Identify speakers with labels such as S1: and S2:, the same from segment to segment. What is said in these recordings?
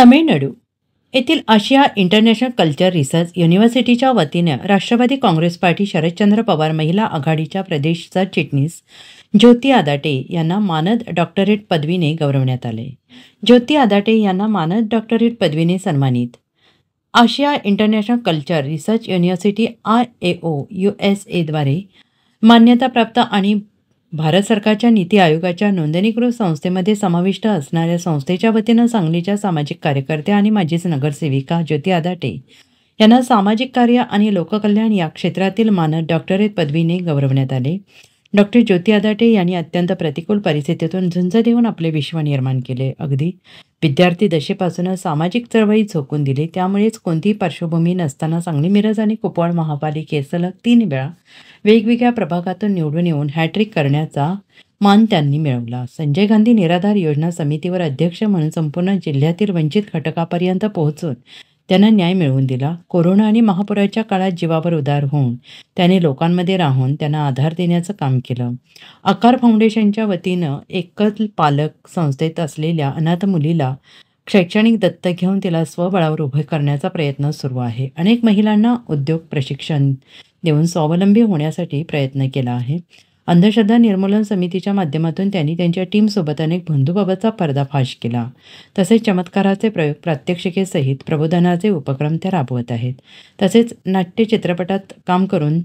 S1: तमिळनाडू येथील आशिया International Culture research युनिव्हर्सिटीच्या वतीने Rashtrawadi Congress party Sharadchandra Pawar महिला आघाडीच्या प्रदेश सरचिटणीस ज्योती आदाटे यांना मानद डॉक्टरेट पदवीने गौरवण्यात आले. ज्योती आदाटे यांना मानद डॉक्टरेट पदवीने सन्मानित. Asia International Culture Research University IAO-USA द्वारे मान्यताप्राप्त आणि भारत सरकारच्या नीती आयोगाच्या नोंदणीकृत संस्थेमध्ये समाविष्ट असणाऱ्या संस्थेच्या वतीनं सांगलीच्या सामाजिक कार्यकर्त्या आणि माजी नगरसेविका ज्योती आदाटे यांना सामाजिक कार्य आणि लोककल्याण या क्षेत्रातील मानद डॉक्टरेट पदवीने गौरवण्यात आले. डॉक्टर ज्योती आदाटे यांनी अत्यंत प्रतिकूल परिस्थितीतून झुंज देऊन आपले विश्व निर्माण केले. अगदी विद्यार्थी दशेपासूनच सामाजिक चळवळीत झोकून दिली. त्यामुळेच कोणतीही पार्श्वभूमी नसताना सांगली, मिरज आणि कुपवाड महापालिकेत सलग 3 वेळा वेगवेगळ्या प्रभागातून निवडून येऊन हॅट्रिक करण्याचा मान त्यांनी मिळवला. संजय गांधी निराधार योजना समितीवर अध्यक्ष म्हणून संपूर्ण जिल्ह्यातील वंचित घटकापर्यंत पोहोचून त्यांना न्याय मिळवून दिला. कोरोना आणि महापुराच्या काळात जीवावर उदार होऊन त्याने लोकांमध्ये राहून त्यांना आधार देण्याचं काम केलं. आकार फाउंडेशनच्या वतीनं एकल पालक संस्थेत असलेल्या अनाथ मुलीला शैक्षणिक दत्तक घेऊन तिला स्वबळावर उभे करण्याचा प्रयत्न सुरू आहे. अनेक महिलांना उद्योग प्रशिक्षण देऊन स्वावलंबी होण्यासाठी प्रयत्न केला आहे. अंधश्रद्धा निर्मूलन समितीच्या माध्यमातून त्यांनी त्यांच्या टीमसोबत अनेक बंधूबाबाचा पर्दाफाश केला. तसेच चमत्काराचे प्रयोग प्रात्यक्षिकेसहित प्रबोधनाचे उपक्रम त्या राबवत आहेत. तसेच नाट्य चित्रपटात काम करून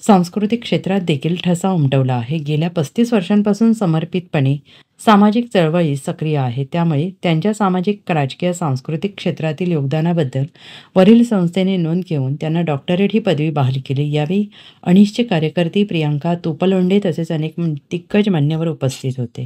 S1: सांस्कृतिक क्षेत्रात देखील ठसा उमटवला आहे. गेल्या 35 वर्षांपासून समर्पितपणे सामाजिक चळवळीत सक्रिय आहे. त्यामुळे त्यांच्या सामाजिक, राजकीय, सांस्कृतिक क्षेत्रातील योगदानाबद्दल वरील संस्थेने नोंद घेऊन त्यांना डॉक्टरेट ही पदवी बहाल केली. यावेळी अनिशचे कार्यकर्ते प्रियांका तुपलोंडे तसेच अनेक दिग्गज मान्यवर उपस्थित होते.